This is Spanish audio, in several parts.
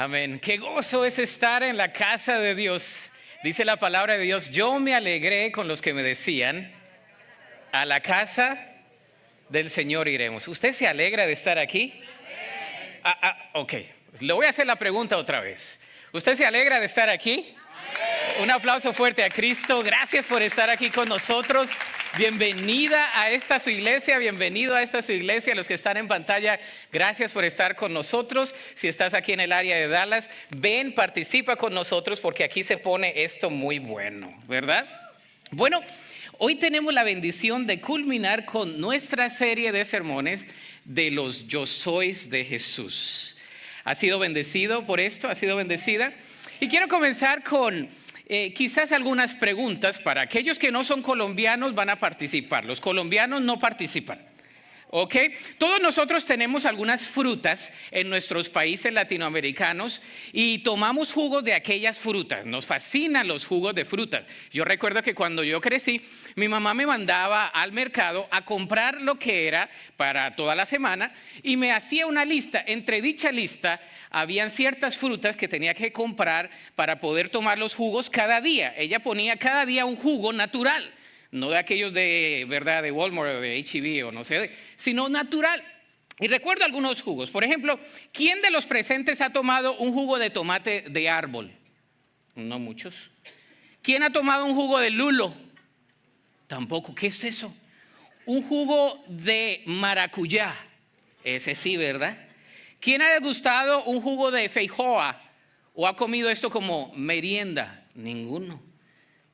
Amén. Qué gozo es estar en la casa de Dios. Dice la palabra de Dios, yo me alegré con los que me decían, a la casa del Señor iremos. ¿Usted se alegra de estar aquí? Ok, le voy a hacer la pregunta otra vez. ¿Usted se alegra de estar aquí? Un aplauso fuerte a Cristo. Gracias por estar aquí con nosotros. Bienvenida a esta su iglesia, bienvenido a esta su iglesia. Los que están en pantalla, gracias por estar con nosotros. Si estás aquí en el área de Dallas, ven, participa con nosotros porque aquí se pone esto muy bueno, ¿verdad? Bueno, hoy tenemos la bendición de culminar con nuestra serie de sermones de los Yo Sois de Jesús. ¿Ha sido bendecido por esto? ¿Ha sido bendecida? Y quiero comenzar con quizás algunas preguntas para aquellos que no son colombianos van a participar. Los colombianos no participan. ¿Ok? Todos nosotros tenemos algunas frutas en nuestros países latinoamericanos y tomamos jugos de aquellas frutas. Nos fascinan los jugos de frutas. Yo recuerdo que cuando yo crecí, mi mamá me mandaba al mercado a comprar lo que era para toda la semana y me hacía una lista. Entre dicha lista habían ciertas frutas que tenía que comprar para poder tomar los jugos cada día. Ella ponía cada día un jugo natural. No de aquellos de, ¿verdad?, de Walmart o de H-E-B o no sé, sino natural. Y recuerdo algunos jugos. Por ejemplo, ¿quién de los presentes ha tomado un jugo de tomate de árbol? No muchos. ¿Quién ha tomado un jugo de lulo? Tampoco. ¿Qué es eso? Un jugo de maracuyá. Ese sí, ¿verdad? ¿Quién ha degustado un jugo de feijoa o ha comido esto como merienda? Ninguno.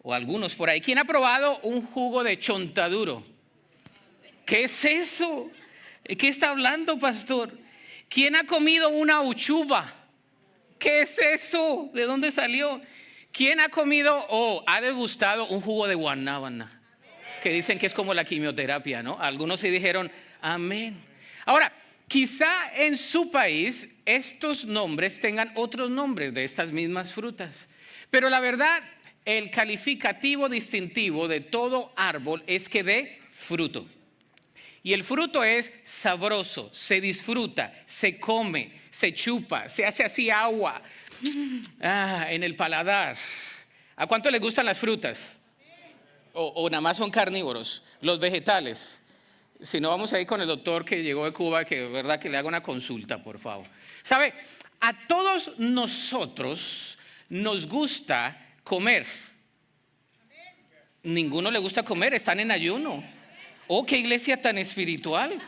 O algunos por ahí. ¿Quién ha probado un jugo de chontaduro? ¿Qué es eso? ¿Qué está hablando, pastor? ¿Quién ha comido una uchuva? ¿Qué es eso? ¿De dónde salió? ¿Quién ha comido o ha degustado un jugo de guanábana? Que dicen que es como la quimioterapia, ¿no? Algunos sí dijeron amén. Ahora, quizá en su país estos nombres tengan otros nombres de estas mismas frutas. Pero la verdad, el calificativo distintivo de todo árbol es que dé fruto. Y el fruto es sabroso, se disfruta, se come, se chupa, se hace así agua en el paladar. ¿A cuánto les gustan las frutas? O nada más son carnívoros, los vegetales. Si no, vamos a ir con el doctor que llegó de Cuba, que verdad que le haga una consulta, por favor. ¿Sabe? A todos nosotros nos gusta comer. Ninguno le gusta comer, están en ayuno. Oh, qué iglesia tan espiritual.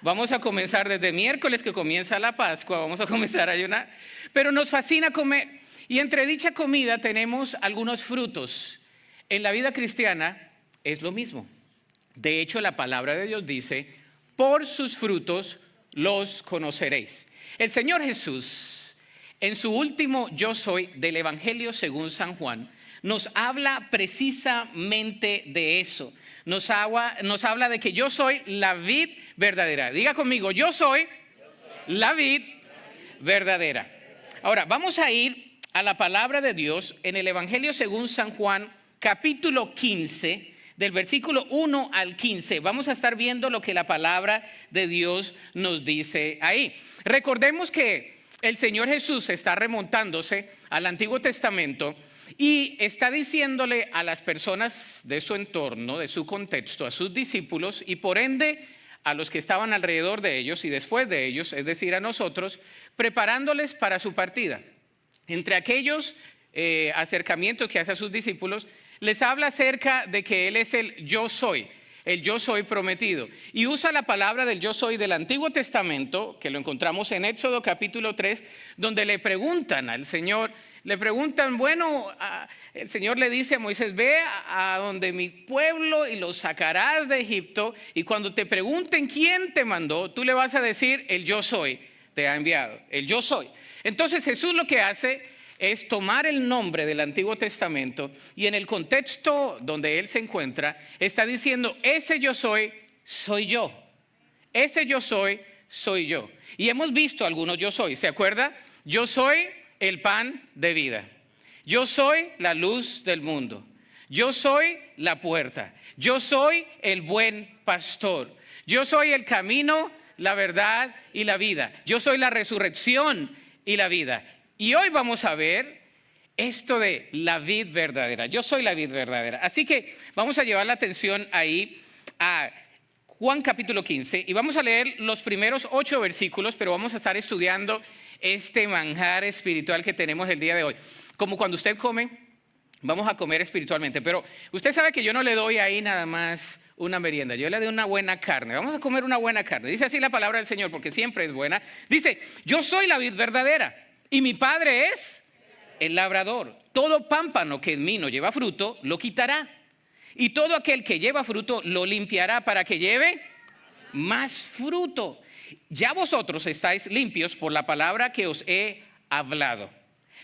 Vamos a comenzar desde miércoles que comienza la Pascua, vamos a comenzar a ayunar. Pero nos fascina comer. Y entre dicha comida tenemos algunos frutos. En la vida cristiana es lo mismo. De hecho, la palabra de Dios dice, por sus frutos los conoceréis. El Señor Jesús, en su último Yo Soy del Evangelio según San Juan, nos habla precisamente de eso. Nos habla de que yo soy la vid verdadera. Diga conmigo, yo soy la vid verdadera. Ahora, vamos a ir a la palabra de Dios en el Evangelio según San Juan, capítulo 15, del versículo 1 al 15. Vamos a estar viendo lo que la palabra de Dios nos dice ahí. Recordemos que el Señor Jesús está remontándose al Antiguo Testamento y está diciéndole a las personas de su entorno, de su contexto, a sus discípulos y por ende a los que estaban alrededor de ellos y después de ellos, es decir, a nosotros, preparándoles para su partida. Entre aquellos acercamientos que hace a sus discípulos, les habla acerca de que Él es el yo soy prometido. Y usa la palabra del yo soy del Antiguo Testamento, que lo encontramos en Éxodo capítulo 3, donde le preguntan al Señor, bueno, el Señor le dice a Moisés, ve a donde mi pueblo y los sacarás de Egipto, y cuando te pregunten quién te mandó, tú le vas a decir, el yo soy te ha enviado, el yo soy. Entonces Jesús lo que hace es tomar el nombre del Antiguo Testamento y en el contexto donde Él se encuentra, está diciendo, ese yo soy yo. Ese yo soy yo. Y hemos visto algunos yo soy, ¿se acuerda? Yo soy el pan de vida. Yo soy la luz del mundo. Yo soy la puerta. Yo soy el buen pastor. Yo soy el camino, la verdad y la vida. Yo soy la resurrección y la vida. Y hoy vamos a ver esto de la vid verdadera. Yo soy la vid verdadera. Así que vamos a llevar la atención ahí a Juan capítulo 15 y vamos a leer los primeros 8 versículos, pero vamos a estar estudiando este manjar espiritual que tenemos el día de hoy. Como cuando usted come, vamos a comer espiritualmente, pero usted sabe que yo no le doy ahí nada más una merienda, yo le doy una buena carne. Vamos a comer una buena carne. Dice así la palabra del Señor, porque siempre es buena. Dice, yo soy la vid verdadera y mi Padre es el labrador. Todo pámpano que en mí no lleva fruto, lo quitará. Y todo aquel que lleva fruto, lo limpiará para que lleve más fruto. Ya vosotros estáis limpios por la palabra que os he hablado.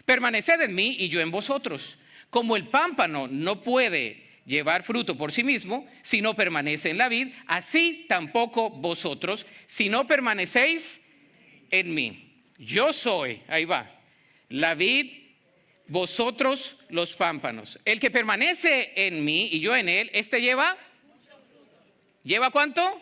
Permaneced en mí y yo en vosotros. Como el pámpano no puede llevar fruto por sí mismo, si no permanece en la vid, así tampoco vosotros, si no permanecéis en mí. Yo soy, ahí va, la vid, vosotros los pámpanos. El que permanece en mí y yo en él, este lleva. ¿Lleva cuánto?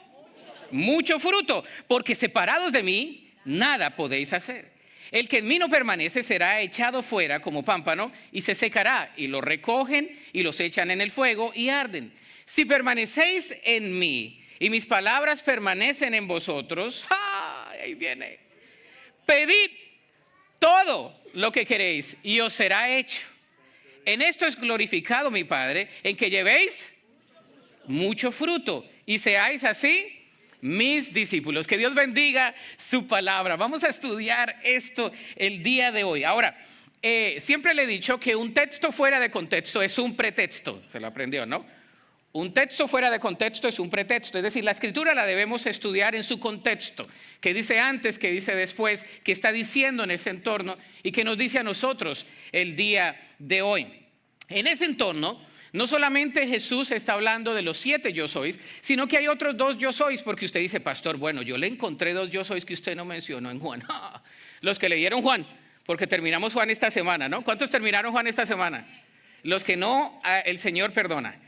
Mucho fruto, porque separados de mí, nada podéis hacer. El que en mí no permanece será echado fuera como pámpano y se secará, y lo recogen y los echan en el fuego y arden. Si permanecéis en mí y mis palabras permanecen en vosotros, ahí viene, pedid todo lo que queréis y os será hecho. En esto es glorificado mi Padre, en que llevéis mucho fruto y seáis así mis discípulos. Que Dios bendiga su palabra. Vamos a estudiar esto el día de hoy. Ahora, siempre le he dicho que un texto fuera de contexto es un pretexto. Se lo aprendió, ¿no? Un texto fuera de contexto es un pretexto. Es decir, la escritura la debemos estudiar en su contexto. ¿Qué dice antes? ¿Qué dice después? ¿Qué está diciendo en ese entorno? ¿Y qué nos dice a nosotros el día de hoy? En ese entorno, no solamente Jesús está hablando de los 7 yo sois, sino que hay otros 2 yo sois, porque usted dice, pastor, bueno, yo le encontré 2 yo sois que usted no mencionó en Juan. Los que leyeron Juan, porque terminamos Juan esta semana, ¿no? ¿Cuántos terminaron Juan esta semana? Los que no, el Señor perdona.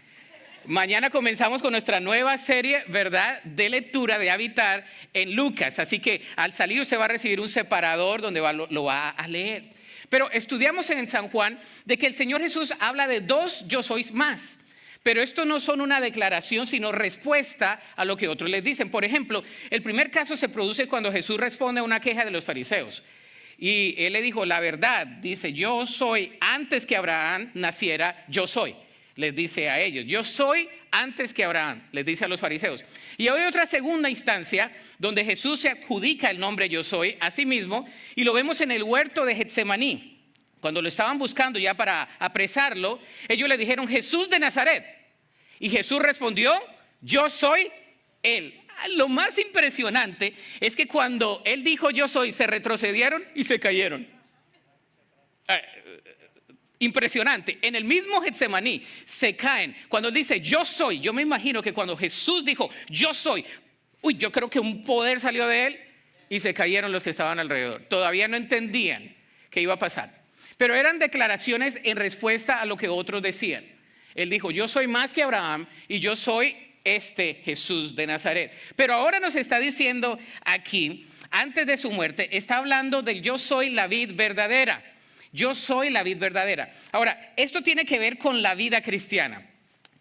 Mañana comenzamos con nuestra nueva serie, ¿verdad?, de lectura, de habitar en Lucas. Así que al salir usted va a recibir un separador donde lo va a leer. Pero estudiamos en San Juan de que el Señor Jesús habla de 2 yo sois más. Pero esto no son una declaración, sino respuesta a lo que otros les dicen. Por ejemplo, el primer caso se produce cuando Jesús responde a una queja de los fariseos. Y él le dijo, la verdad, dice, yo soy antes que Abraham naciera, yo soy. Les dice a ellos, yo soy antes que Abraham, les dice a los fariseos. Y hay otra segunda instancia donde Jesús se adjudica el nombre yo soy a sí mismo, y lo vemos en el huerto de Getsemaní. Cuando lo estaban buscando ya para apresarlo, ellos le dijeron, Jesús de Nazaret. Y Jesús respondió, yo soy él. Lo más impresionante es que cuando él dijo yo soy, se retrocedieron y se cayeron. Impresionante. En el mismo Getsemaní se caen. Cuando él dice yo soy, yo me imagino que cuando Jesús dijo yo soy, yo creo que un poder salió de él y se cayeron los que estaban alrededor. Todavía no entendían qué iba a pasar. Pero eran declaraciones en respuesta a lo que otros decían. Él dijo yo soy más que Abraham y yo soy este Jesús de Nazaret. Pero ahora nos está diciendo aquí, antes de su muerte, está hablando del yo soy la vid verdadera. Yo soy la vid verdadera. Ahora, esto tiene que ver con la vida cristiana.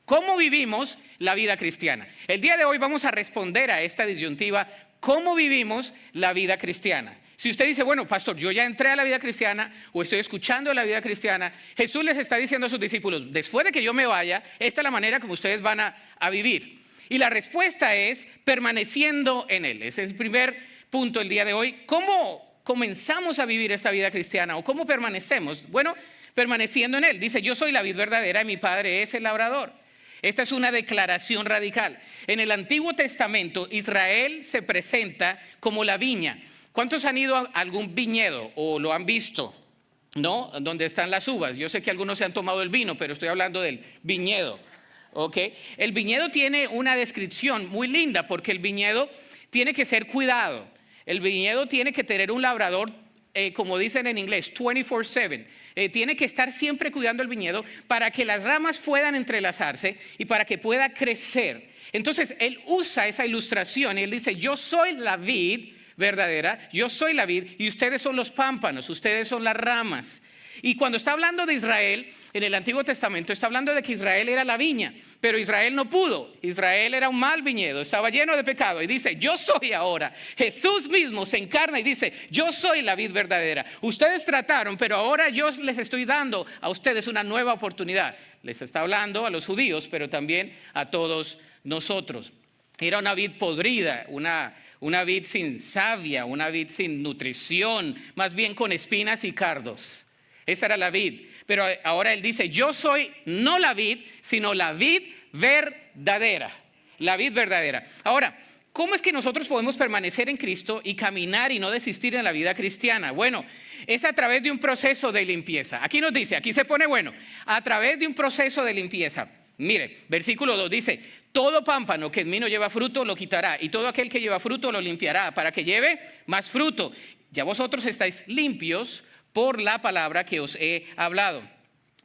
¿Cómo vivimos la vida cristiana? El día de hoy vamos a responder a esta disyuntiva, ¿cómo vivimos la vida cristiana? Si usted dice, bueno, pastor, yo ya entré a la vida cristiana o estoy escuchando la vida cristiana, Jesús les está diciendo a sus discípulos, después de que yo me vaya, esta es la manera como ustedes van a vivir. Y la respuesta es permaneciendo en Él. Ese es el primer punto el día de hoy. ¿Cómo comenzamos a vivir esta vida cristiana o cómo permanecemos? Bueno, permaneciendo en Él. Dice, yo soy la vid verdadera y mi Padre es el labrador. Esta es una declaración radical. En el Antiguo Testamento, Israel se presenta como la viña. ¿Cuántos han ido a algún viñedo o lo han visto? ¿No? Donde están las uvas. Yo sé que algunos se han tomado el vino, pero estoy hablando del viñedo. ¿Okay? El viñedo tiene una descripción muy linda porque el viñedo tiene que ser cuidado. El viñedo tiene que tener un labrador, como dicen en inglés, 24/7. Tiene que estar siempre cuidando el viñedo para que las ramas puedan entrelazarse y para que pueda crecer. Entonces, él usa esa ilustración y él dice, yo soy la vid verdadera, yo soy la vid y ustedes son los pámpanos, ustedes son las ramas. Y cuando está hablando de Israel, en el Antiguo Testamento, está hablando de que Israel era la viña, pero Israel no pudo. Israel era un mal viñedo, estaba lleno de pecado. Y dice, yo soy ahora. Jesús mismo se encarna y dice, yo soy la vid verdadera. Ustedes trataron, pero ahora yo les estoy dando a ustedes una nueva oportunidad. Les está hablando a los judíos, pero también a todos nosotros. Era una vid podrida, una vid sin savia, una vid sin nutrición, más bien con espinas y cardos. Esa era la vid. Pero ahora él dice, yo soy no la vid, sino la vid verdadera. La vid verdadera. Ahora, ¿cómo es que nosotros podemos permanecer en Cristo y caminar y no desistir en la vida cristiana? Bueno, es a través de un proceso de limpieza. Aquí nos dice, aquí se pone bueno, a través de un proceso de limpieza. Mire, versículo 2 dice, todo pámpano que en mí no lleva fruto lo quitará, y todo aquel que lleva fruto lo limpiará, para que lleve más fruto. Ya vosotros estáis limpios por la palabra que os he hablado.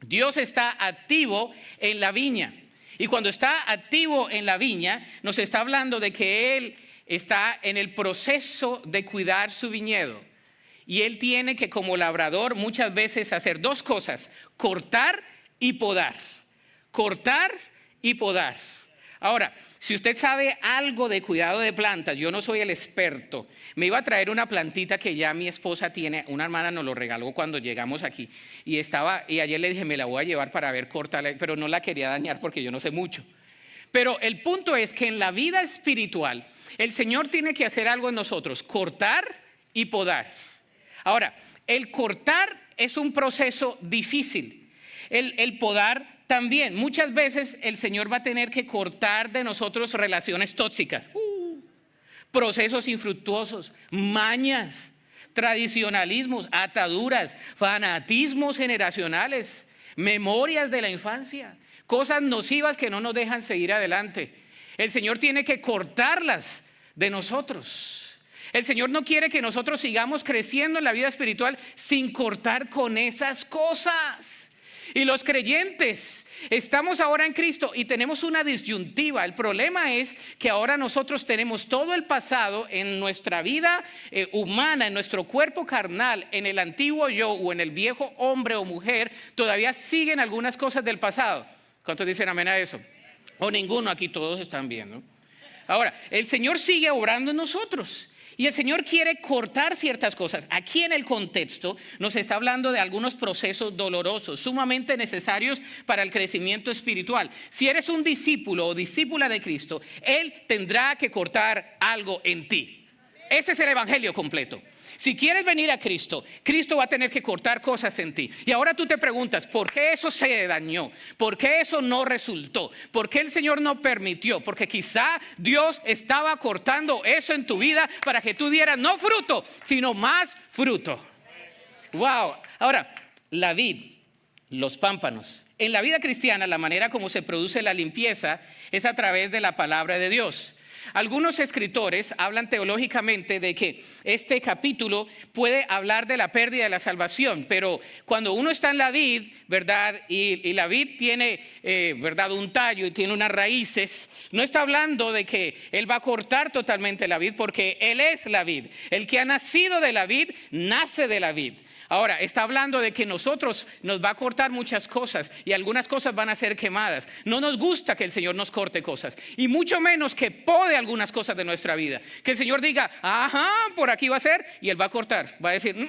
Dios está activo en la viña. Y cuando está activo en la viña, nos está hablando de que Él está en el proceso de cuidar su viñedo. Y Él tiene que, como labrador, muchas veces hacer dos cosas: cortar y podar. Cortar y podar. Ahora, si usted sabe algo de cuidado de plantas, yo no soy el experto. Me iba a traer una plantita que ya mi esposa tiene, una hermana nos lo regaló cuando llegamos aquí. Y ayer le dije, me la voy a llevar para ver, cortarla, pero no la quería dañar porque yo no sé mucho. Pero el punto es que en la vida espiritual, el Señor tiene que hacer algo en nosotros: cortar y podar. Ahora, el cortar es un proceso difícil. El podar también. Muchas veces el Señor va a tener que cortar de nosotros relaciones tóxicas, procesos infructuosos, mañas, tradicionalismos, ataduras, fanatismos generacionales, memorias de la infancia, cosas nocivas que no nos dejan seguir adelante. El Señor tiene que cortarlas de nosotros. El Señor no quiere que nosotros sigamos creciendo en la vida espiritual sin cortar con esas cosas. Y los creyentes estamos ahora en Cristo y tenemos una disyuntiva. El problema es que ahora nosotros tenemos todo el pasado en nuestra vida humana, en nuestro cuerpo carnal, en el antiguo yo o en el viejo hombre o mujer. Todavía siguen algunas cosas del pasado. ¿Cuántos dicen amén a eso? O ninguno, aquí todos están viendo. Ahora, el Señor sigue obrando en nosotros. Y el Señor quiere cortar ciertas cosas. Aquí en el contexto nos está hablando de algunos procesos dolorosos, sumamente necesarios para el crecimiento espiritual. Si eres un discípulo o discípula de Cristo, Él tendrá que cortar algo en ti. Ese es el evangelio completo. Si quieres venir a Cristo, Cristo va a tener que cortar cosas en ti. Y ahora tú te preguntas, ¿por qué eso se dañó? ¿Por qué eso no resultó? ¿Por qué el Señor no permitió? Porque quizá Dios estaba cortando eso en tu vida para que tú dieras no fruto, sino más fruto. Wow. Ahora, la vid, los pámpanos. En la vida cristiana, la manera como se produce la limpieza es a través de la palabra de Dios. Algunos escritores hablan teológicamente de que este capítulo puede hablar de la pérdida de la salvación, pero cuando uno está en la vid, ¿verdad? Y la vid tiene, ¿verdad? Un tallo y tiene unas raíces, no está hablando de que Él va a cortar totalmente la vid, porque Él es la vid. El que ha nacido de la vid, nace de la vid. Ahora, está hablando de que nosotros nos va a cortar muchas cosas y algunas cosas van a ser quemadas. No nos gusta que el Señor nos corte cosas y mucho menos que pode algunas cosas de nuestra vida. Que el Señor diga, ajá, por aquí va a ser, y Él va a cortar, va a decir,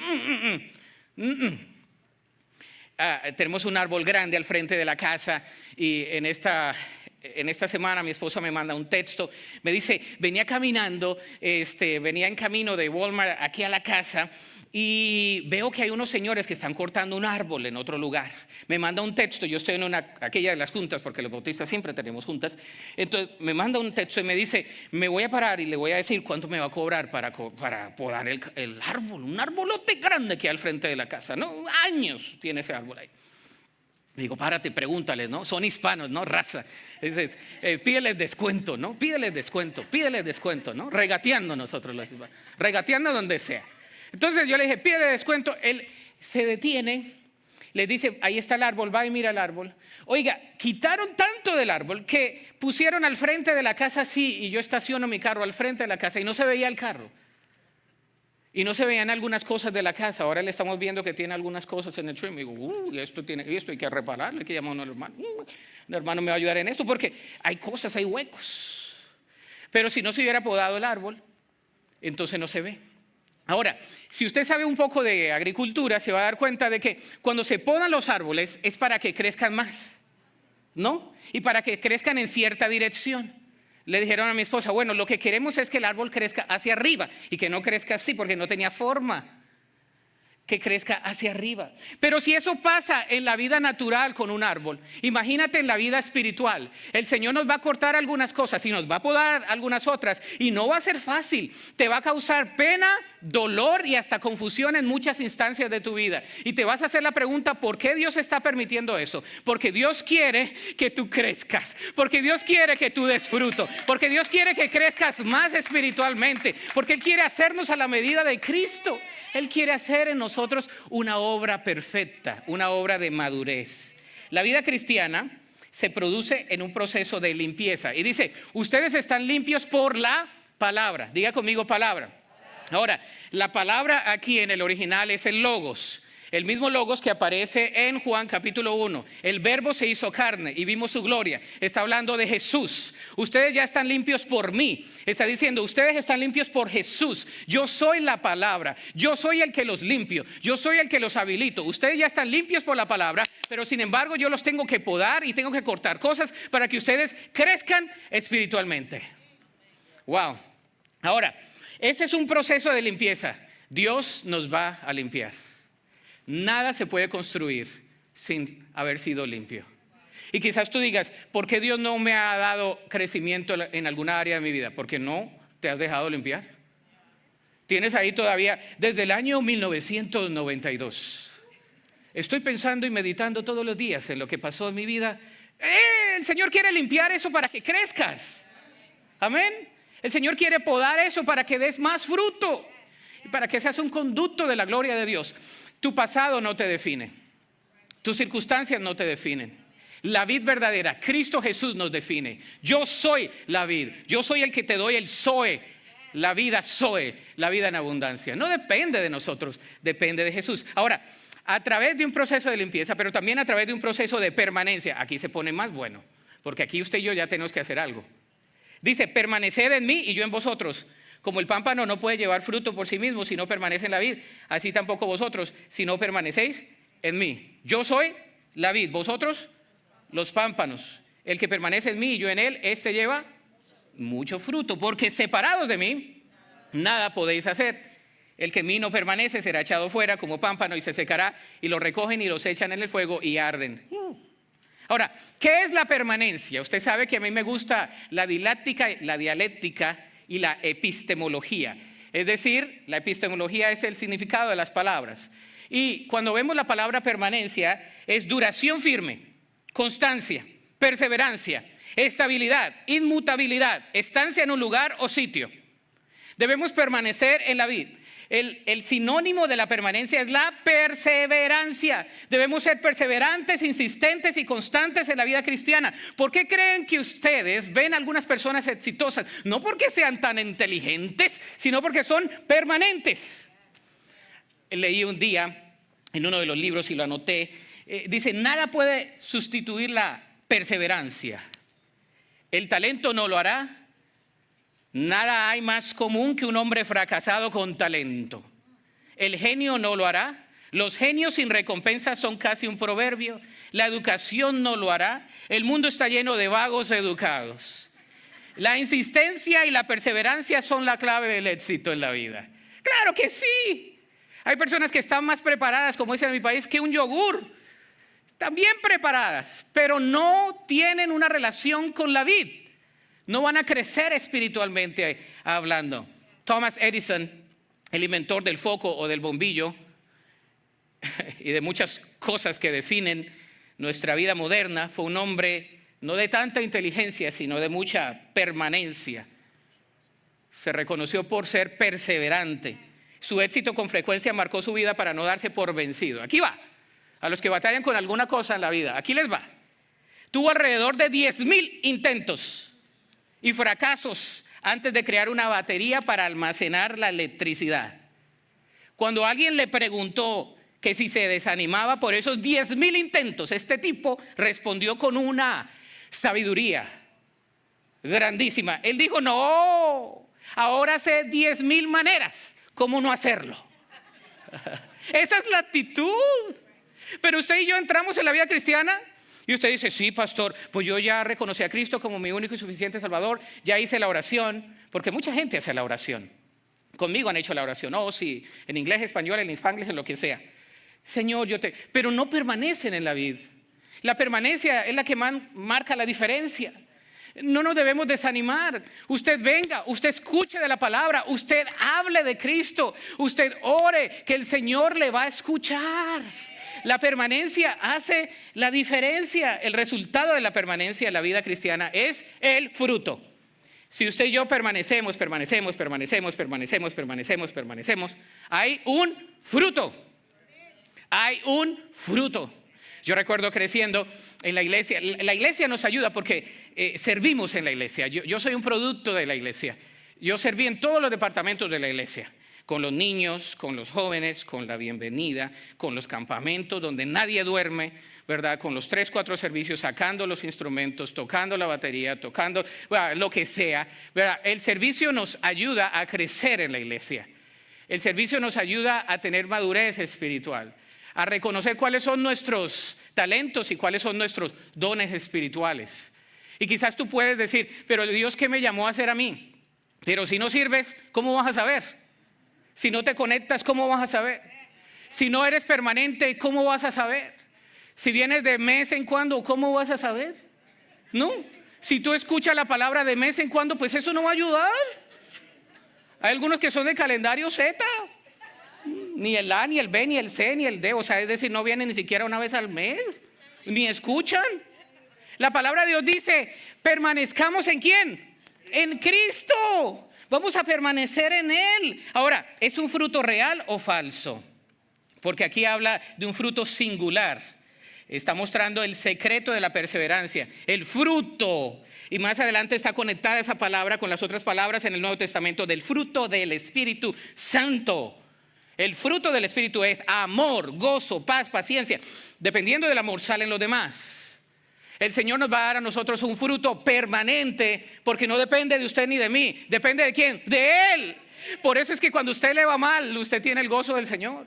tenemos un árbol grande al frente de la casa y en esta semana mi esposa me manda un texto, me dice, venía caminando, venía en camino de Walmart aquí a la casa y veo que hay unos señores que están cortando un árbol en otro lugar. Me manda un texto, yo estoy en aquella de las juntas, porque los bautistas siempre tenemos juntas. Entonces me manda un texto y me dice, me voy a parar y le voy a decir cuánto me va a cobrar para podar el árbol, un arbolote grande que hay al frente de la casa, ¿no? Años tiene ese árbol ahí. Digo, párate, pregúntales, ¿no? Son hispanos, ¿no? Raza. Pídeles descuento, ¿no? Pídeles descuento, ¿no? Regateando nosotros los hispanos. Regateando donde sea. Entonces yo le dije, pídele descuento. Él se detiene, le dice, ahí está el árbol, va y mira el árbol. Oiga, quitaron tanto del árbol que pusieron al frente de la casa así, y yo estaciono mi carro al frente de la casa y no se veía el carro. Y no se veían algunas cosas de la casa. Ahora le estamos viendo que tiene algunas cosas en el trim. Y digo, esto hay que repararle, hay que llamar a un hermano. Un hermano me va a ayudar en esto porque hay cosas, hay huecos. Pero si no se hubiera podado el árbol, entonces no se ve. Ahora, si usted sabe un poco de agricultura, se va a dar cuenta de que cuando se podan los árboles es para que crezcan más, ¿no? Y para que crezcan en cierta dirección. Le dijeron a mi esposa, bueno, lo que queremos es que el árbol crezca hacia arriba y que no crezca así porque no tenía forma, que crezca hacia arriba. Pero si eso pasa en la vida natural con un árbol, imagínate en la vida espiritual. El Señor nos va a cortar algunas cosas y nos va a podar algunas otras y no va a ser fácil. Te va a causar pena, dolor y hasta confusión en muchas instancias de tu vida. Y te vas a hacer la pregunta, ¿por qué Dios está permitiendo eso? Porque Dios quiere que tú crezcas, porque Dios quiere que tú des fruto, porque Dios quiere que crezcas más espiritualmente, porque Él quiere hacernos a la medida de Cristo. Él quiere hacer en nosotros una obra perfecta, una obra de madurez. La vida cristiana se produce en un proceso de limpieza. Y dice, ustedes están limpios por la palabra. Diga conmigo palabra. Ahora, la palabra aquí en el original es el logos. El mismo logos que aparece en Juan capítulo 1. El verbo se hizo carne y vimos su gloria. Está hablando de Jesús. Ustedes ya están limpios por mí. Está diciendo, ustedes están limpios por Jesús. Yo soy la palabra. Yo soy el que los limpio. Yo soy el que los habilito. Ustedes ya están limpios por la palabra, pero sin embargo yo los tengo que podar y tengo que cortar cosas para que ustedes crezcan espiritualmente. Wow. Ahora, ese es un proceso de limpieza. Dios nos va a limpiar. Nada se puede construir sin haber sido limpio. Y quizás tú digas, ¿por qué Dios no me ha dado crecimiento en alguna área de mi vida? Porque no te has dejado limpiar. Tienes ahí todavía desde el año 1992. Estoy pensando y meditando todos los días en lo que pasó en mi vida. El Señor quiere limpiar eso para que crezcas. Amén. El Señor quiere podar eso para que des más fruto y para que seas un conducto de la gloria de Dios. Tu pasado no te define. Tus circunstancias no te definen. La vid verdadera, Cristo Jesús nos define. Yo soy la vid. Yo soy el que te doy el Zoe. La vida Zoe, la vida en abundancia. No depende de nosotros, depende de Jesús. Ahora, a través de un proceso de limpieza, pero también a través de un proceso de permanencia. Aquí se pone más bueno, porque aquí usted y yo ya tenemos que hacer algo. Dice, permaneced en mí y yo en vosotros. Como el pámpano no puede llevar fruto por sí mismo si no permanece en la vid, así tampoco vosotros si no permanecéis en mí. Yo soy la vid, vosotros los pámpanos. El que permanece en mí y yo en él, este lleva mucho fruto, porque separados de mí nada podéis hacer. El que en mí no permanece será echado fuera como pámpano y se secará, y lo recogen y los echan en el fuego y arden. Ahora, ¿qué es la permanencia? Usted sabe que a mí me gusta la dialéctica y la epistemología. Es decir, la epistemología es el significado de las palabras. Y cuando vemos la palabra permanencia, es duración firme, constancia, perseverancia, estabilidad, inmutabilidad, estancia en un lugar o sitio. Debemos permanecer en la vid. El sinónimo de la permanencia es la perseverancia. Debemos ser perseverantes, insistentes y constantes en la vida cristiana. ¿Por qué creen que ustedes ven a algunas personas exitosas? No porque sean tan inteligentes, sino porque son permanentes. Leí un día en uno de los libros y lo anoté. Dice, nada puede sustituir la perseverancia. El talento no lo hará. Nada hay más común que un hombre fracasado con talento. El genio no lo hará. Los genios sin recompensa son casi un proverbio. La educación no lo hará. El mundo está lleno de vagos educados. La insistencia y la perseverancia son la clave del éxito en la vida. ¡Claro que sí! Hay personas que están más preparadas, como dicen en mi país, que un yogur. Están bien preparadas, pero no tienen una relación con la vid. No van a crecer espiritualmente hablando. Thomas Edison, el inventor del foco o del bombillo y de muchas cosas que definen nuestra vida moderna, fue un hombre no de tanta inteligencia, sino de mucha permanencia. Se reconoció por ser perseverante. Su éxito con frecuencia marcó su vida para no darse por vencido. Aquí va. A los que batallan con alguna cosa en la vida, aquí les va. Tuvo alrededor de 10,000 intentos y fracasos antes de crear una batería para almacenar la electricidad. Cuando alguien le preguntó que si se desanimaba por esos 10,000 intentos, este tipo respondió con una sabiduría grandísima. Él dijo, no, ahora sé 10,000 maneras cómo no hacerlo. Esa es la actitud. Pero usted y yo entramos en la vida cristiana y usted dice, sí, pastor, pues yo ya reconocí a Cristo como mi único y suficiente Salvador, ya hice la oración, porque mucha gente hace la oración. Conmigo han hecho la oración, sí, en inglés, español, en spanglish, en lo que sea. Señor, pero no permanecen en la vida. La permanencia es la que marca la diferencia. No nos debemos desanimar. Usted venga, usted escuche de la palabra, usted hable de Cristo, usted ore, que el Señor le va a escuchar. La permanencia hace la diferencia. El resultado de la permanencia en la vida cristiana es el fruto. Si usted y yo permanecemos, hay un fruto. Hay un fruto. Yo recuerdo creciendo en la iglesia. La iglesia nos ayuda porque servimos en la iglesia. Yo soy un producto de la iglesia. Yo serví en todos los departamentos de la iglesia. Con los niños, con los jóvenes, con la bienvenida, con los campamentos donde nadie duerme, ¿verdad? Con los 3, 4 servicios, sacando los instrumentos, tocando la batería, tocando lo que sea, ¿verdad? El servicio nos ayuda a crecer en la iglesia. El servicio nos ayuda a tener madurez espiritual, a reconocer cuáles son nuestros talentos y cuáles son nuestros dones espirituales. Y quizás tú puedes decir, pero Dios, ¿qué me llamó a hacer a mí? Pero si no sirves, ¿cómo vas a saber? Si no te conectas, ¿cómo vas a saber? Si no eres permanente, ¿cómo vas a saber? Si vienes de mes en cuando, ¿cómo vas a saber? No. Si tú escuchas la palabra de mes en cuando, pues eso no va a ayudar. Hay algunos que son de calendario Z. Ni el A, ni el B, ni el C, ni el D. O sea, es decir, no vienen ni siquiera una vez al mes. Ni escuchan. La palabra de Dios dice, permanezcamos ¿en quién? En Cristo. Vamos a permanecer en Él. Ahora, ¿es un fruto real o falso? Porque aquí habla de un fruto singular. Está mostrando el secreto de la perseverancia, el fruto. Y más adelante está conectada esa palabra con las otras palabras en el Nuevo Testamento del fruto del Espíritu Santo. El fruto del Espíritu es amor, gozo, paz, paciencia. Dependiendo del amor salen los demás. El Señor nos va a dar a nosotros un fruto permanente porque no depende de usted ni de mí. ¿Depende de quién? De Él. Por eso es que cuando usted le va mal, usted tiene el gozo del Señor.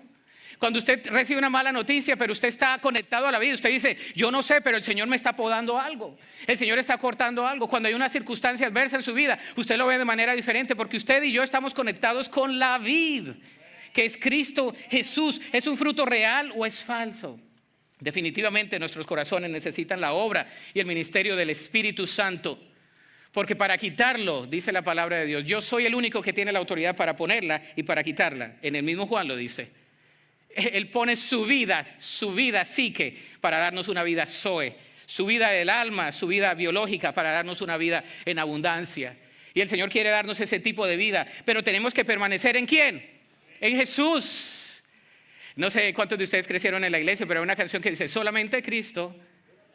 Cuando usted recibe una mala noticia, pero usted está conectado a la vida, usted dice, yo no sé, pero el Señor me está podando algo. El Señor está cortando algo. Cuando hay una circunstancia adversa en su vida, usted lo ve de manera diferente porque usted y yo estamos conectados con la vid, que es Cristo Jesús. ¿Es un fruto real o es falso? Definitivamente nuestros corazones necesitan la obra y el ministerio del Espíritu Santo. Porque para quitarlo, dice la palabra de Dios, yo soy el único que tiene la autoridad para ponerla y para quitarla. En el mismo Juan lo dice. Él pone su vida psique para darnos una vida zoe, su vida del alma, su vida biológica para darnos una vida en abundancia. Y el Señor quiere darnos ese tipo de vida, pero tenemos que permanecer ¿en quién? En Jesús. No sé cuántos de ustedes crecieron en la iglesia, pero hay una canción que dice, solamente Cristo,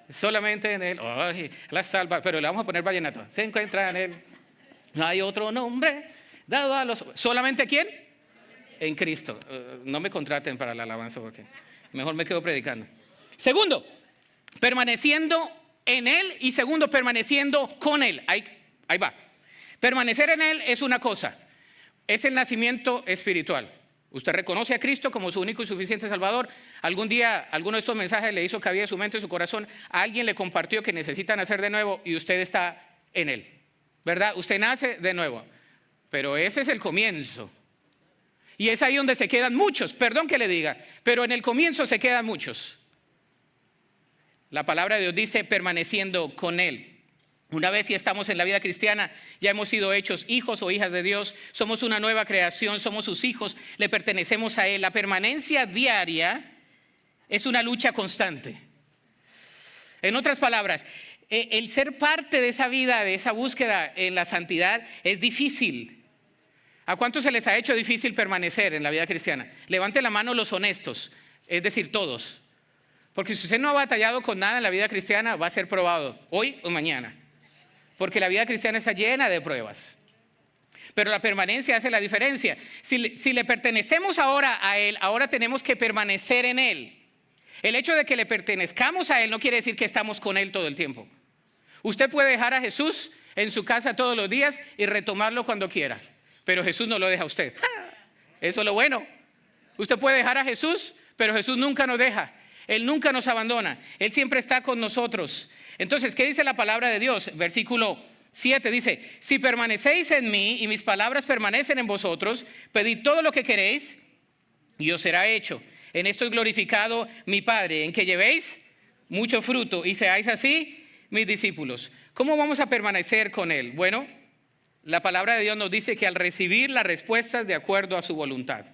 solamente en Él, la salva, pero le vamos a poner vallenato, se encuentra en Él, no hay otro nombre dado a los... ¿Solamente quién? En Cristo. No me contraten para la alabanza porque mejor me quedo predicando. Segundo, permaneciendo en Él, y segundo, permaneciendo con Él. Ahí va. Permanecer en Él es una cosa, es el nacimiento espiritual. Usted reconoce a Cristo como su único y suficiente Salvador. Algún día, alguno de estos mensajes le hizo cabida en su mente, en su corazón. Alguien le compartió que necesitan nacer de nuevo y usted está en Él, ¿verdad? Usted nace de nuevo. Pero ese es el comienzo. Y es ahí donde se quedan muchos, perdón que le diga, pero en el comienzo se quedan muchos. La palabra de Dios dice permaneciendo con Él. Una vez ya estamos en la vida cristiana, ya hemos sido hechos hijos o hijas de Dios, somos una nueva creación, somos sus hijos, le pertenecemos a Él. La permanencia diaria es una lucha constante. En otras palabras, el ser parte de esa vida, de esa búsqueda en la santidad es difícil. ¿A cuántos se les ha hecho difícil permanecer en la vida cristiana? Levante la mano los honestos, es decir, todos. Porque si usted no ha batallado con nada en la vida cristiana, va a ser probado hoy o mañana. Porque la vida cristiana está llena de pruebas. Pero la permanencia hace la diferencia. Si le pertenecemos ahora a Él, ahora tenemos que permanecer en Él. El hecho de que le pertenezcamos a Él no quiere decir que estamos con Él todo el tiempo. Usted puede dejar a Jesús en su casa todos los días y retomarlo cuando quiera, pero Jesús no lo deja a usted. Eso es lo bueno. Usted puede dejar a Jesús, pero Jesús nunca nos deja. Él nunca nos abandona. Él siempre está con nosotros. Entonces, ¿qué dice la palabra de Dios? Versículo 7 dice: si permanecéis en mí y mis palabras permanecen en vosotros, pedid todo lo que queréis y os será hecho. En esto es glorificado mi Padre, en que llevéis mucho fruto y seáis así mis discípulos. ¿Cómo vamos a permanecer con Él? Bueno, la palabra de Dios nos dice que al recibir las respuestas de acuerdo a su voluntad.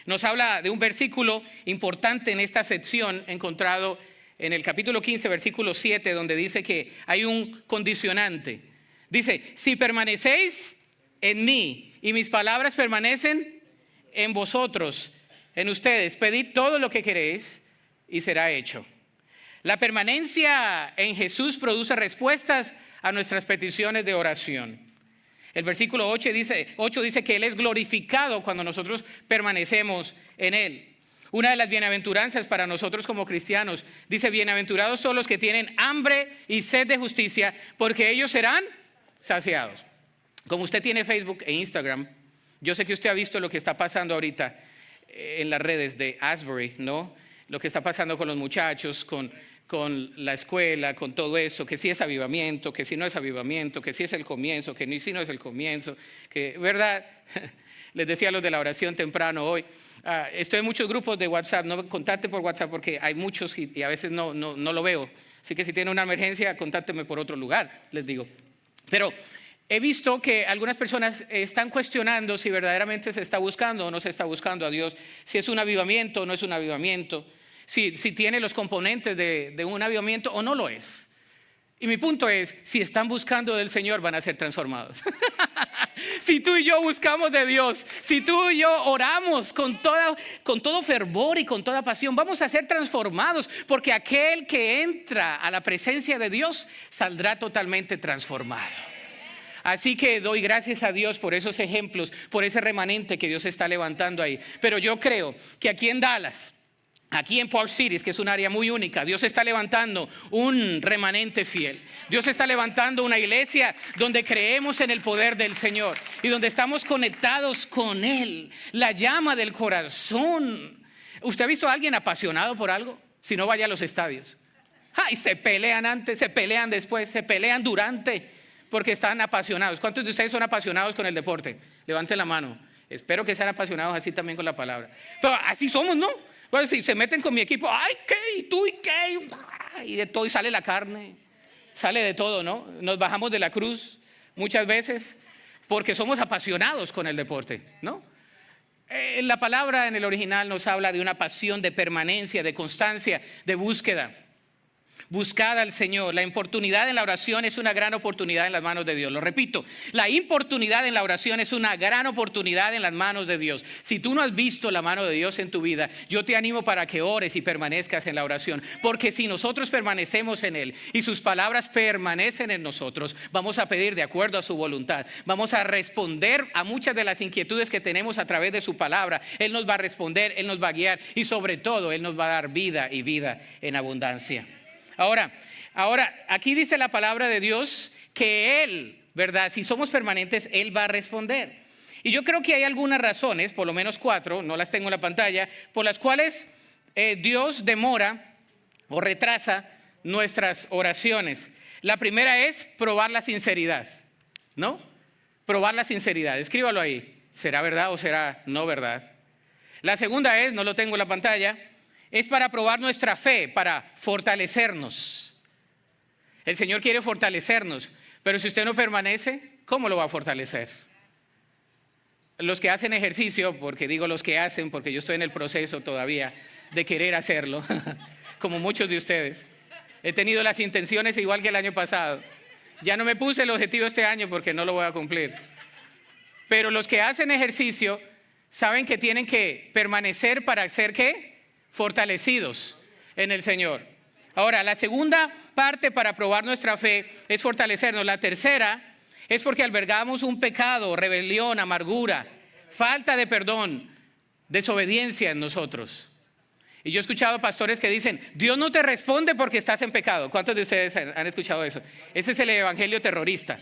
Nos habla de un versículo importante en esta sección encontrado en el capítulo 15, versículo 7, donde dice que hay un condicionante. Dice: si permanecéis en mí y mis palabras permanecen en vosotros, en ustedes, pedid todo lo que queréis y será hecho. La permanencia en Jesús produce respuestas a nuestras peticiones de oración. El versículo 8 dice que Él es glorificado cuando nosotros permanecemos en Él. Una de las bienaventuranzas para nosotros como cristianos dice: bienaventurados son los que tienen hambre y sed de justicia, porque ellos serán saciados. Como usted tiene Facebook e Instagram, yo sé que usted ha visto lo que está pasando ahorita en las redes de Asbury, ¿no? Lo que está pasando con los muchachos, con la escuela, con todo eso, que si es avivamiento, que si no es avivamiento, que si es el comienzo, que si no es el comienzo, que, ¿verdad? Les decía a los de la oración temprano hoy, estoy en muchos grupos de WhatsApp, no contacte por WhatsApp porque hay muchos y a veces no lo veo. Así que si tiene una emergencia, contácteme por otro lugar, les digo. Pero he visto que algunas personas están cuestionando si verdaderamente se está buscando o no se está buscando a Dios, si es un avivamiento o no es un avivamiento, si tiene los componentes de un avivamiento o no lo es. Y mi punto es: si están buscando del Señor, van a ser transformados. Si tú y yo buscamos de Dios, si tú y yo oramos con todo fervor y con toda pasión, vamos a ser transformados, porque aquel que entra a la presencia de Dios saldrá totalmente transformado. Así que doy gracias a Dios por esos ejemplos, por ese remanente que Dios está levantando ahí. Pero yo creo que aquí en Dallas, aquí en Park Cities, que es un área muy única, Dios está levantando un remanente fiel. Dios está levantando una iglesia donde creemos en el poder del Señor y donde estamos conectados con Él, la llama del corazón. ¿Usted ha visto a alguien apasionado por algo? Si no, vaya a los estadios. Ay, se pelean antes, se pelean después, se pelean durante, porque están apasionados. ¿Cuántos de ustedes son apasionados con el deporte? Levanten la mano. Espero que sean apasionados así también con la palabra. Pero así somos, ¿no? Bueno, si se meten con mi equipo, ay, ¿qué? ¿Y tú y qué? Y de todo, y sale la carne, sale de todo, ¿no? Nos bajamos de la cruz muchas veces porque somos apasionados con el deporte, ¿no? La palabra en el original nos habla de una pasión, de permanencia, de constancia, de búsqueda. Buscad al Señor. La importunidad en la oración es una gran oportunidad en las manos de Dios. Lo repito, la importunidad en la oración es una gran oportunidad en las manos de Dios. Si tú no has visto la mano de Dios en tu vida, yo te animo para que ores y permanezcas en la oración. Porque si nosotros permanecemos en Él y sus palabras permanecen en nosotros, vamos a pedir de acuerdo a su voluntad. Vamos a responder a muchas de las inquietudes que tenemos a través de su palabra. Él nos va a responder, Él nos va a guiar y sobre todo Él nos va a dar vida y vida en abundancia. Ahora, aquí dice la palabra de Dios que Él, ¿verdad? Si somos permanentes, Él va a responder. Y yo creo que hay algunas razones, por lo menos 4, no las tengo en la pantalla, por las cuales Dios demora o retrasa nuestras oraciones. La primera es probar la sinceridad, ¿no? Probar la sinceridad, escríbalo ahí. ¿Será verdad o será no verdad? La segunda es, no lo tengo en la pantalla, es para probar nuestra fe, para fortalecernos. El Señor quiere fortalecernos, pero si usted no permanece, ¿cómo lo va a fortalecer? Los que hacen ejercicio, porque digo los que hacen, porque yo estoy en el proceso todavía de querer hacerlo, como muchos de ustedes. He tenido las intenciones igual que el año pasado. Ya no me puse el objetivo este año porque no lo voy a cumplir. Pero los que hacen ejercicio saben que tienen que permanecer para ser ¿qué? Fortalecidos en el Señor. Ahora, la segunda parte para probar nuestra fe es fortalecernos. La tercera es porque albergamos un pecado, rebelión, amargura, falta de perdón, desobediencia en nosotros. Y yo he escuchado pastores que dicen, Dios no te responde porque estás en pecado. ¿Cuántos de ustedes han escuchado eso? Ese es el evangelio terrorista.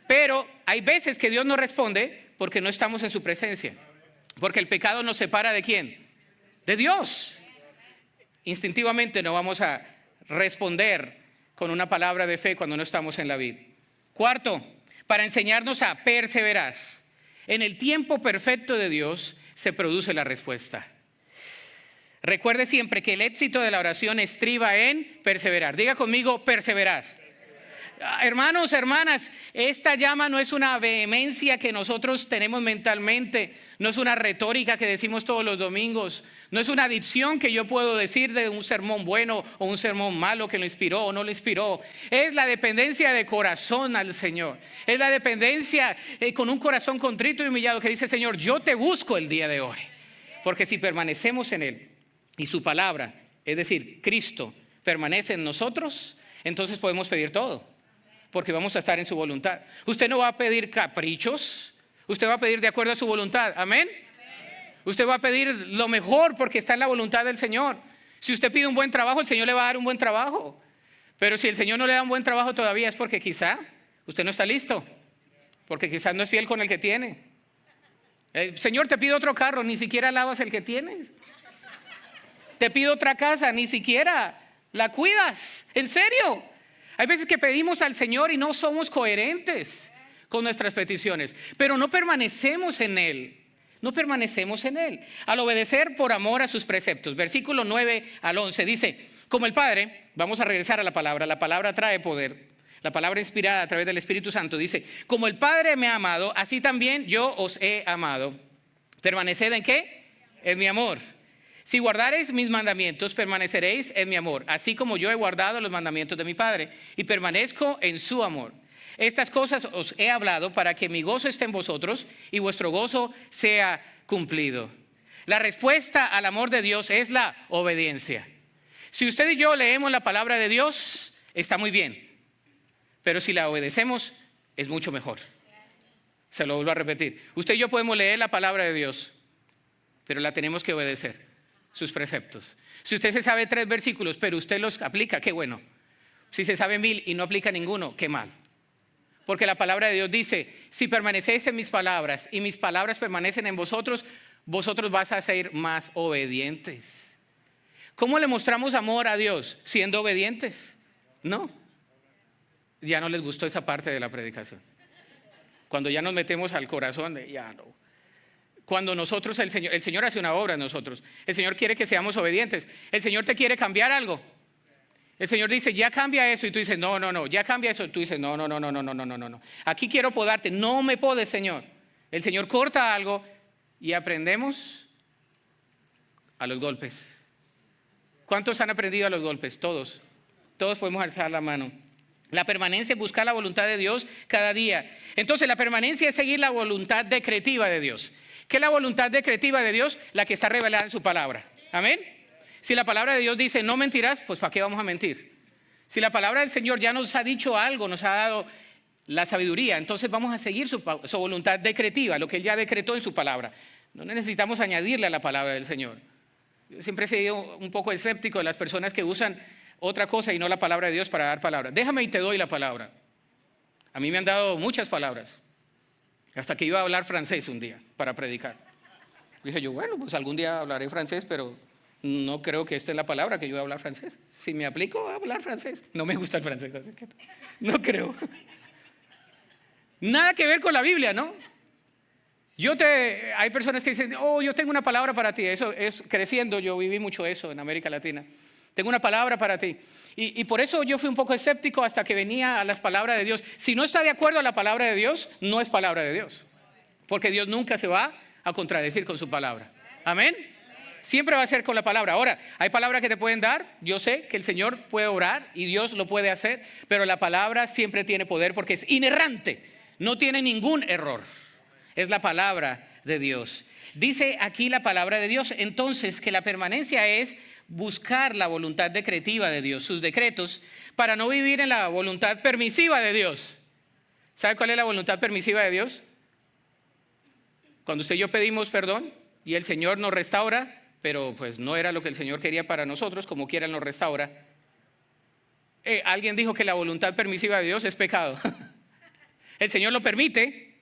Pero hay veces que Dios no responde porque no estamos en su presencia. Porque el pecado nos separa ¿de quién? De Dios. Instintivamente no vamos a responder con una palabra de fe cuando no estamos en la vid. Cuarto, para enseñarnos a perseverar. En el tiempo perfecto de Dios se produce la respuesta. Recuerde siempre que el éxito de la oración estriba en perseverar. Diga conmigo, perseverar. Hermanos, hermanas, esta llama no es una vehemencia que nosotros tenemos mentalmente, no es una retórica que decimos todos los domingos, no es una dicción que yo puedo decir de un sermón bueno o un sermón malo que lo inspiró o no lo inspiró. Es la dependencia de corazón al Señor, es la dependencia con un corazón contrito y humillado que dice, Señor, yo te busco el día de hoy, porque si permanecemos en Él y su palabra, es decir, Cristo, permanece en nosotros, entonces podemos pedir todo. Porque vamos a estar en su voluntad. Usted no va a pedir caprichos, usted va a pedir de acuerdo a su voluntad. Amén. Usted va a pedir lo mejor porque está en la voluntad del Señor. Si usted pide un buen trabajo, el Señor le va a dar un buen trabajo. Pero si el Señor no le da un buen trabajo todavía es porque quizá usted no está listo. Porque quizás no es fiel con el que tiene. Señor, te pido otro carro, ni siquiera lavas el que tienes. Te pido otra casa, ni siquiera la cuidas. ¿En serio? Hay veces que pedimos al Señor y no somos coherentes con nuestras peticiones, pero no permanecemos en Él, no permanecemos en Él. Al obedecer por amor a sus preceptos, versículo 9 al 11 dice, como el Padre, vamos a regresar a la palabra trae poder, la palabra inspirada a través del Espíritu Santo dice, como el Padre me ha amado, así también yo os he amado. ¿Permaneced en qué? En mi amor. Si guardareis mis mandamientos, permaneceréis en mi amor, así como yo he guardado los mandamientos de mi Padre y permanezco en su amor. Estas cosas os he hablado para que mi gozo esté en vosotros y vuestro gozo sea cumplido. La respuesta al amor de Dios es la obediencia. Si usted y yo leemos la palabra de Dios, está muy bien, pero si la obedecemos, es mucho mejor. Se lo vuelvo a repetir. Usted y yo podemos leer la palabra de Dios, pero la tenemos que obedecer. Sus preceptos. Si usted se sabe 3 versículos, pero usted los aplica, qué bueno. Si se sabe 1000 y no aplica ninguno, qué mal. Porque la palabra de Dios dice, si permanecéis en mis palabras y mis palabras permanecen en vosotros, vosotros vas a ser más obedientes. ¿Cómo le mostramos amor a Dios? Siendo obedientes. No. Ya no les gustó esa parte de la predicación. Cuando ya nos metemos al corazón, ya no. Cuando nosotros, el Señor hace una obra en nosotros. El Señor quiere que seamos obedientes. El Señor te quiere cambiar algo. El Señor dice, ya cambia eso. Y tú dices, no, ya cambia eso. Y tú dices, no. Aquí quiero podarte. No me podes, Señor. El Señor corta algo y aprendemos a los golpes. ¿Cuántos han aprendido a los golpes? Todos. Todos podemos alzar la mano. La permanencia es buscar la voluntad de Dios cada día. Entonces la permanencia es seguir la voluntad decretiva de Dios. ¿Qué es la voluntad decretiva de Dios? La que está revelada en su palabra. Amén. Si la palabra de Dios dice no mentirás, pues ¿para qué vamos a mentir? Si la palabra del Señor ya nos ha dicho algo, nos ha dado la sabiduría, entonces vamos a seguir su voluntad decretiva, lo que Él ya decretó en su palabra. No necesitamos añadirle a la palabra del Señor. Yo siempre he sido un poco escéptico de las personas que usan otra cosa y no la palabra de Dios para dar palabra. Déjame y te doy la palabra. A mí me han dado muchas palabras. Hasta que iba a hablar francés un día para predicar. Dije yo, bueno, pues algún día hablaré francés, pero no creo que esta es la palabra que yo voy a hablar francés. Si me aplico a hablar francés, no me gusta el francés, así que no creo. Nada que ver con la Biblia, ¿no? Hay personas que dicen, yo tengo una palabra para ti. Eso es creciendo, yo viví mucho eso en América Latina. Tengo una palabra para ti. Y por eso yo fui un poco escéptico hasta que venía a las palabras de Dios. Si no está de acuerdo a la palabra de Dios, no es palabra de Dios. Porque Dios nunca se va a contradecir con su palabra. Amén. Siempre va a ser con la palabra. Ahora, hay palabras que te pueden dar. Yo sé que el Señor puede orar y Dios lo puede hacer. Pero la palabra siempre tiene poder porque es inerrante. No tiene ningún error. Es la palabra de Dios. Dice aquí la palabra de Dios entonces que la permanencia es buscar la voluntad decretiva de Dios, sus decretos, para no vivir en la voluntad permisiva de Dios. ¿Sabe cuál es la voluntad permisiva de Dios? Cuando usted y yo pedimos perdón y el Señor nos restaura, pero pues no era lo que el Señor quería para nosotros, como quiera Él nos restaura. Alguien dijo que la voluntad permisiva de Dios es pecado. El Señor lo permite,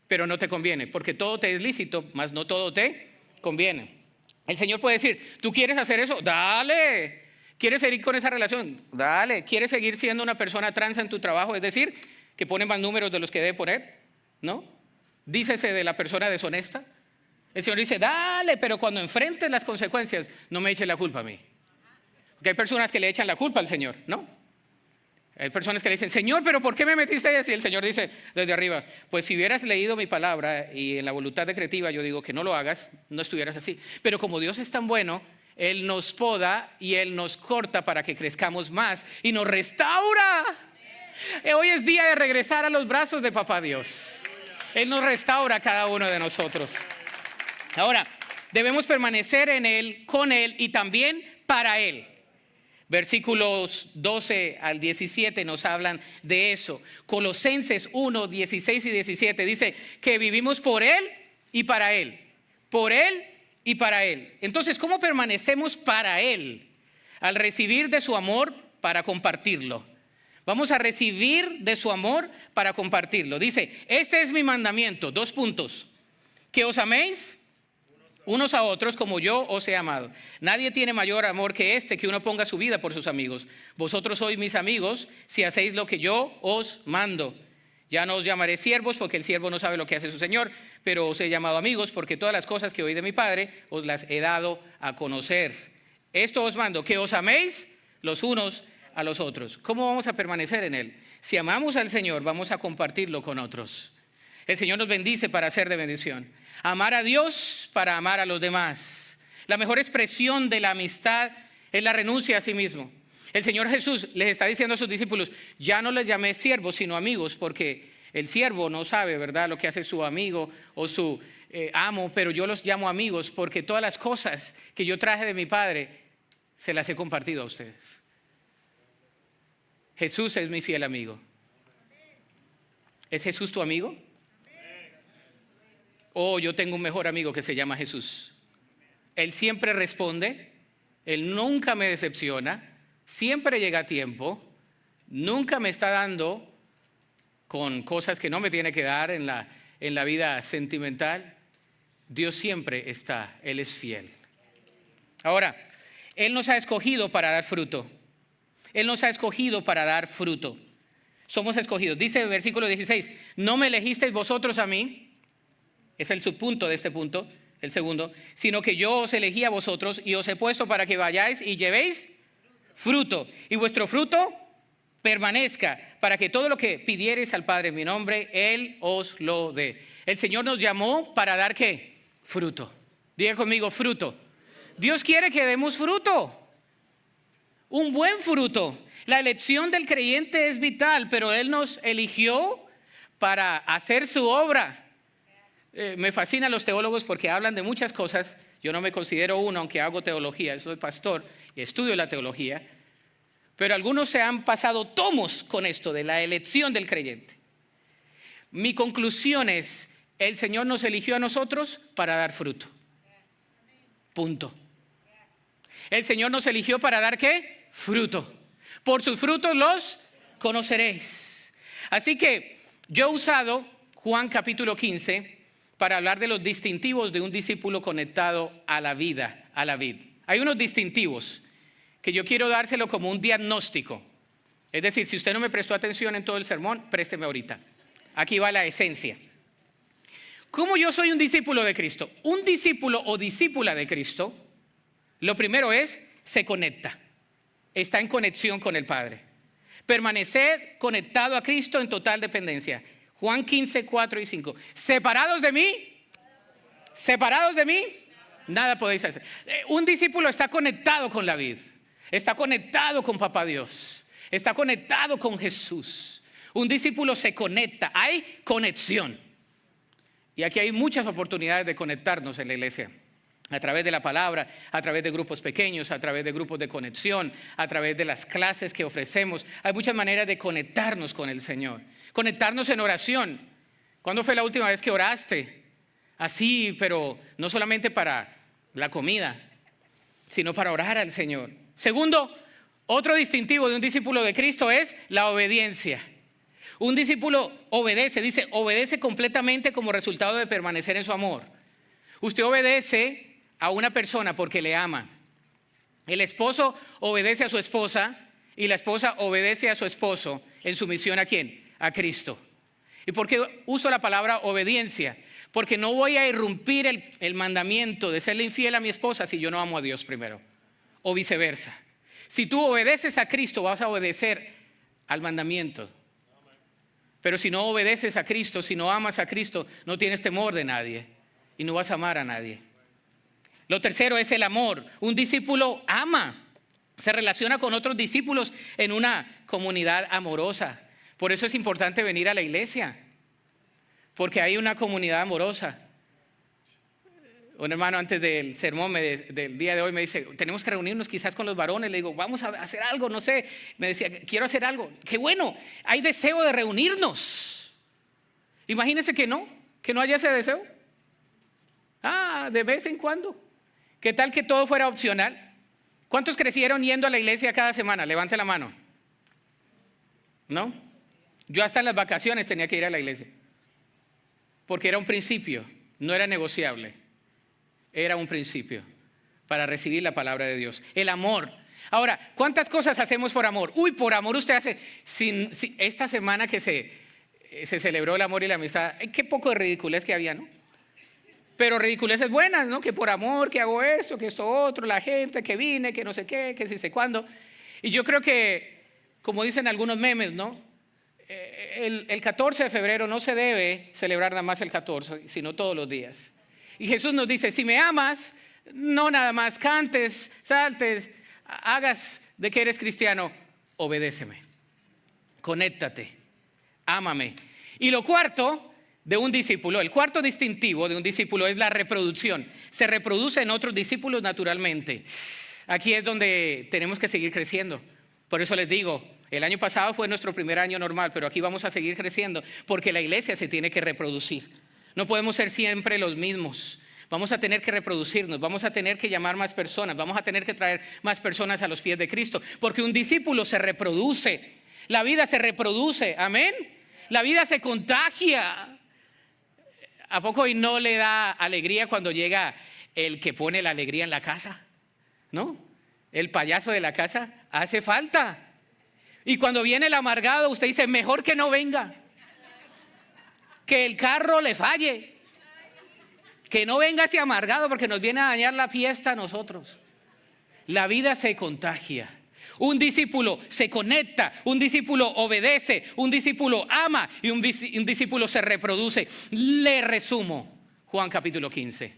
pero no te conviene, porque todo te es lícito, mas no todo te conviene. El Señor puede decir, ¿tú quieres hacer eso? Dale. ¿Quieres seguir con esa relación? Dale. ¿Quieres seguir siendo una persona transa en tu trabajo? Es decir, que pone más números de los que debe poner, ¿no? Dícese de la persona deshonesta. El Señor dice, dale, pero cuando enfrentes las consecuencias, no me eches la culpa a mí. Porque hay personas que le echan la culpa al Señor, ¿no? Hay personas que le dicen, Señor, pero ¿por qué me metiste ahí así? El Señor dice desde arriba, pues si hubieras leído mi palabra y en la voluntad decretiva yo digo que no lo hagas, no estuvieras así. Pero como Dios es tan bueno, Él nos poda y Él nos corta para que crezcamos más y nos restaura. Hoy es día de regresar a los brazos de Papá Dios. Él nos restaura a cada uno de nosotros. Ahora, debemos permanecer en Él, con Él y también para Él. Versículos 12 al 17 nos hablan de eso. Colosenses 1, 16 y 17 dice que vivimos por Él y para Él. Por Él y para Él. Entonces, ¿cómo permanecemos para Él? Al recibir de su amor para compartirlo. Vamos a recibir de su amor para compartirlo. Dice, este es mi mandamiento, 2 puntos. Que os améis unos a otros como yo os he amado. Nadie tiene mayor amor que este, que uno ponga su vida por sus amigos. Vosotros sois mis amigos si hacéis lo que yo os mando. Ya no os llamaré siervos porque el siervo no sabe lo que hace su señor, pero os he llamado amigos porque todas las cosas que oí de mi Padre os las he dado a conocer. Esto os mando, que os améis los unos a los otros. ¿Cómo vamos a permanecer en Él? Si amamos al Señor, vamos a compartirlo con otros. El Señor nos bendice para ser de bendición. Amar a Dios para amar a los demás. La mejor expresión de la amistad es la renuncia a sí mismo. El Señor Jesús les está diciendo a sus discípulos, ya no les llamé siervos sino amigos, porque el siervo no sabe, ¿verdad?, lo que hace su amigo o su amo, pero yo los llamo amigos porque todas las cosas que yo traje de mi Padre se las he compartido a ustedes. Jesús es mi fiel amigo. ¿Es Jesús tu amigo? Yo tengo un mejor amigo que se llama Jesús. Él siempre responde, Él nunca me decepciona, siempre llega a tiempo, nunca me está dando con cosas que no me tiene que dar en la vida sentimental. Dios siempre está, Él es fiel. Ahora, Él nos ha escogido para dar fruto. Él nos ha escogido para dar fruto. Somos escogidos. Dice el versículo 16, no me elegisteis vosotros a mí. Es el subpunto de este punto, el segundo, sino que yo os elegí a vosotros y os he puesto para que vayáis y llevéis fruto. Y vuestro fruto permanezca, para que todo lo que pidiereis al Padre en mi nombre, Él os lo dé. El Señor nos llamó para dar ¿qué? Fruto. Diga conmigo, fruto. Dios quiere que demos fruto. Un buen fruto. La elección del creyente es vital, pero Él nos eligió para hacer su obra. Me fascinan los teólogos porque hablan de muchas cosas. Yo no me considero uno, aunque hago teología, soy pastor y estudio la teología. Pero algunos se han pasado tomos con esto de la elección del creyente. Mi conclusión es, el Señor nos eligió a nosotros para dar fruto. Punto. El Señor nos eligió para dar ¿qué? Fruto. Por sus frutos los conoceréis. Así que yo he usado Juan capítulo 15 para hablar de los distintivos de un discípulo conectado a la vida, a la vid. Hay unos distintivos que yo quiero dárselo como un diagnóstico. Es decir, si usted no me prestó atención en todo el sermón, présteme ahorita. Aquí va la esencia. ¿Cómo yo soy un discípulo de Cristo? Un discípulo o discípula de Cristo, lo primero es, se conecta. Está en conexión con el Padre. Permanecer conectado a Cristo en total dependencia. Juan 15, 4 y 5. Separados de mí, nada podéis hacer. Un discípulo está conectado con la vid. Está conectado con Papá Dios. Está conectado con Jesús. Un discípulo se conecta. Hay conexión. Y aquí hay muchas oportunidades de conectarnos en la iglesia. a través de la palabra, a través de grupos pequeños, a través de grupos de conexión, a través de las clases que ofrecemos. Hay muchas maneras de conectarnos con el Señor. Conectarnos en oración. ¿Cuándo fue la última vez que oraste? Así, pero no solamente para la comida, sino para orar al Señor. Segundo, otro distintivo de un discípulo de Cristo es la obediencia. Un discípulo obedece, dice, obedece completamente como resultado de permanecer en su amor. Usted obedece a una persona porque le ama. El esposo obedece a su esposa y la esposa obedece a su esposo en sumisión ¿a quién? A Cristo. ¿Y por qué uso la palabra obediencia? Porque no voy a irrumpir el mandamiento de serle infiel a mi esposa si yo no amo a Dios primero, o viceversa. Si tú obedeces a Cristo, vas a obedecer al mandamiento. Pero si no obedeces a Cristo, si no amas a Cristo, no tienes temor de nadie y no vas a amar a nadie. Lo tercero es el amor. Un discípulo ama, se relaciona con otros discípulos en una comunidad amorosa. Por eso es importante venir a la iglesia, porque hay una comunidad amorosa. Un hermano antes del sermón del día de hoy me dice, tenemos que reunirnos quizás con los varones. Le digo, vamos a hacer algo, no sé. Me decía, quiero hacer algo. Qué bueno, hay deseo de reunirnos. Imagínense que no haya ese deseo. De vez en cuando. ¿Qué tal que todo fuera opcional? ¿Cuántos crecieron yendo a la iglesia cada semana? Levante la mano. ¿No? Yo hasta en las vacaciones tenía que ir a la iglesia. Porque era un principio, no era negociable. Era un principio para recibir la palabra de Dios. El amor. Ahora, ¿cuántas cosas hacemos por amor? Por amor usted hace. Esta semana que se celebró el amor y la amistad, qué poco de ridiculez que había, ¿no? Pero ridiculeces buenas, ¿no? Que por amor, que hago esto, que esto otro, la gente, que vine, que no sé qué, que sí sé cuándo. Y yo creo que, como dicen algunos memes, ¿no? El 14 de febrero no se debe celebrar nada más el 14, sino todos los días. Y Jesús nos dice, si me amas, no nada más cantes, saltes, hagas de que eres cristiano, obedéceme, conéctate, ámame. Y lo cuarto de un discípulo, el cuarto distintivo de un discípulo es la reproducción. Se reproduce en otros discípulos naturalmente. Aquí es donde tenemos que seguir creciendo. Por eso les digo, el año pasado fue nuestro primer año normal, pero aquí vamos a seguir creciendo porque la iglesia se tiene que reproducir. No podemos ser siempre los mismos. Vamos a tener que reproducirnos, vamos a tener que llamar más personas, vamos a tener que traer más personas a los pies de Cristo, porque un discípulo se reproduce, la vida se reproduce, amén. La vida se contagia. ¿A poco hoy no le da alegría cuando llega el que pone la alegría en la casa? ¿No? El payaso de la casa hace falta. Y cuando viene el amargado, usted dice, mejor que no venga. Que el carro le falle. Que no venga ese amargado porque nos viene a dañar la fiesta a nosotros. La vida se contagia. Un discípulo se conecta, un discípulo obedece, un discípulo ama y un discípulo se reproduce. Le resumo Juan capítulo 15.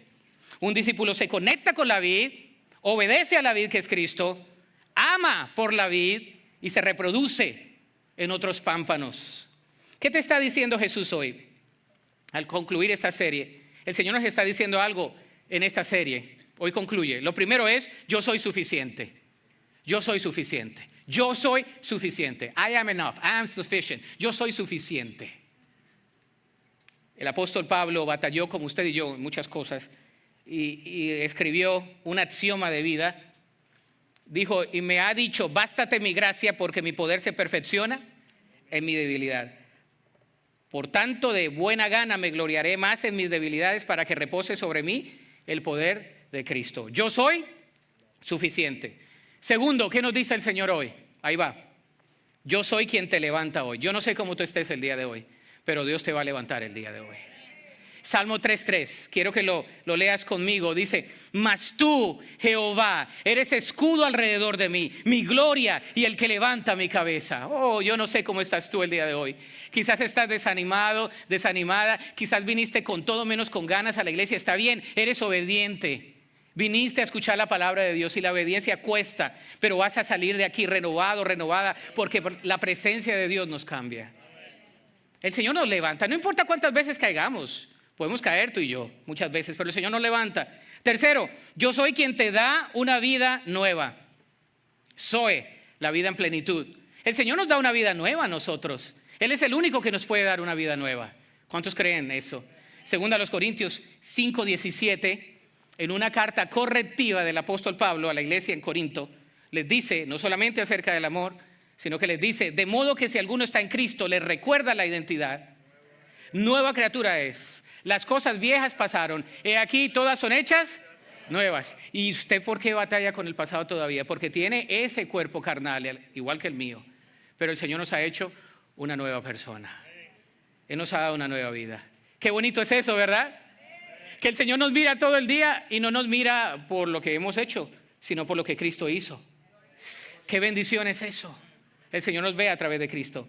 Un discípulo se conecta con la vid, obedece a la vid que es Cristo, ama por la vid y se reproduce en otros pámpanos. ¿Qué te está diciendo Jesús hoy? Al concluir esta serie, el Señor nos está diciendo algo en esta serie. Hoy concluye. Lo primero es, yo soy suficiente. Yo soy suficiente. Yo soy suficiente. I am enough. I am sufficient. Yo soy suficiente. El apóstol Pablo batalló como usted y yo en muchas cosas y escribió un axioma de vida. Dijo, y me ha dicho, bástate mi gracia porque mi poder se perfecciona en mi debilidad. Por tanto, de buena gana me gloriaré más en mis debilidades para que repose sobre mí el poder de Cristo. Yo soy suficiente. Segundo, ¿qué nos dice el Señor hoy? Ahí va. Yo soy quien te levanta hoy. Yo no sé cómo tú estés el día de hoy, pero Dios te va a levantar el día de hoy. Salmo 3:3, quiero que lo leas conmigo. Dice, mas tú, Jehová, eres escudo alrededor de mí, mi gloria y el que levanta mi cabeza. Yo no sé cómo estás tú el día de hoy. Quizás estás desanimado, desanimada, quizás viniste con todo menos con ganas a la iglesia. Está bien, eres obediente. Viniste a escuchar la palabra de Dios y la obediencia cuesta, pero vas a salir de aquí renovado, renovada, porque la presencia de Dios nos cambia. El Señor nos levanta, no importa cuántas veces caigamos. Podemos caer tú y yo muchas veces, pero el Señor nos levanta. Tercero, yo soy quien te da una vida nueva. Zoe, la vida en plenitud. El Señor nos da una vida nueva a nosotros. Él es el único que nos puede dar una vida nueva. ¿Cuántos creen eso? Segunda a los Corintios 5:17, en una carta correctiva del apóstol Pablo a la iglesia en Corinto, les dice no solamente acerca del amor, sino que les dice, de modo que si alguno está en Cristo, les recuerda la identidad. Nueva criatura es. Las cosas viejas pasaron. He aquí, todas son hechas nuevas. ¿Y usted por qué batalla con el pasado todavía? Porque tiene ese cuerpo carnal, igual que el mío. Pero el Señor nos ha hecho una nueva persona. Él nos ha dado una nueva vida. Qué bonito es eso, ¿verdad? Que el Señor nos mira todo el día y no nos mira por lo que hemos hecho, sino por lo que Cristo hizo. Qué bendición es eso. El Señor nos ve a través de Cristo.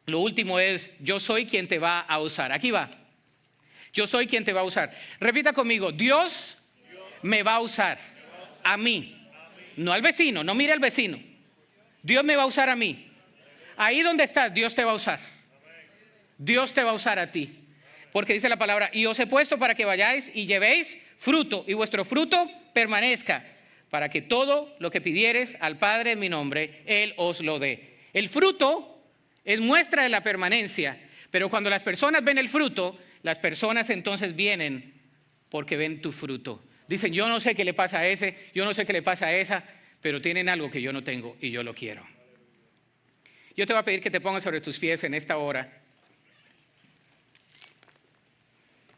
Lo último es, yo soy quien te va a usar. Aquí va. Yo soy quien te va a usar. Repita conmigo, Dios me va a usar a mí. No al vecino, no mire al vecino. Dios me va a usar a mí. Ahí donde estás, Dios te va a usar. Dios te va a usar a ti. Porque dice la palabra, y os he puesto para que vayáis y llevéis fruto, y vuestro fruto permanezca, para que todo lo que pidieres al Padre en mi nombre, Él os lo dé. El fruto es muestra de la permanencia, pero cuando las personas ven el fruto, las personas entonces vienen porque ven tu fruto. Dicen, yo no sé qué le pasa a ese, yo no sé qué le pasa a esa, pero tienen algo que yo no tengo y yo lo quiero. Yo te voy a pedir que te pongas sobre tus pies en esta hora.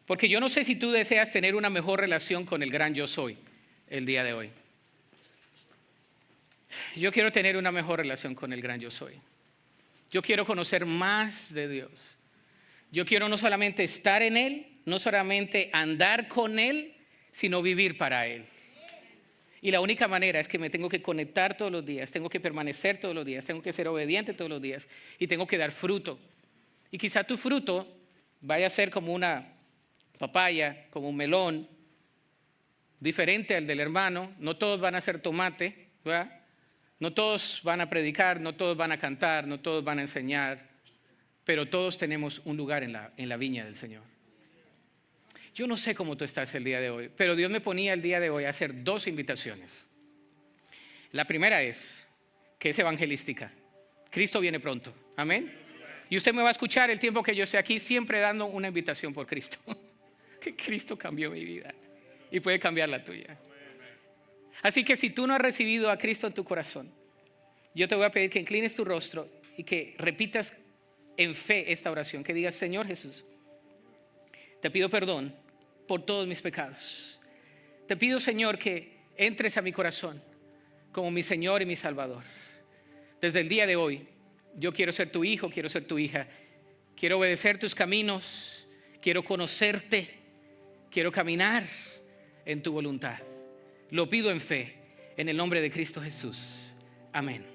Porque yo no sé si tú deseas tener una mejor relación con el gran yo soy el día de hoy. Yo quiero tener una mejor relación con el gran yo soy. Yo quiero conocer más de Dios. Yo quiero no solamente estar en Él, no solamente andar con Él, sino vivir para Él. Y la única manera es que me tengo que conectar todos los días, tengo que permanecer todos los días, tengo que ser obediente todos los días y tengo que dar fruto. Y quizá tu fruto vaya a ser como una papaya, como un melón, diferente al del hermano. No todos van a ser tomate, ¿verdad? No todos van a predicar, no todos van a cantar, no todos van a enseñar, pero todos tenemos un lugar en la viña del Señor. Yo no sé cómo tú estás el día de hoy, pero Dios me ponía el día de hoy a hacer 2 invitaciones. La primera es que es evangelística. Cristo viene pronto, amén. Y usted me va a escuchar el tiempo que yo esté aquí siempre dando una invitación por Cristo. Que Cristo cambió mi vida y puede cambiar la tuya. Así que si tú no has recibido a Cristo en tu corazón, yo te voy a pedir que inclines tu rostro y que repitas en fe esta oración, que digas, Señor Jesús, te pido perdón por todos mis pecados. Te pido, Señor, que entres a mi corazón como mi Señor y mi Salvador. Desde el día de hoy, yo quiero ser tu hijo, quiero ser tu hija. Quiero obedecer tus caminos, quiero conocerte, quiero caminar en tu voluntad. Lo pido en fe, en el nombre de Cristo Jesús. Amén.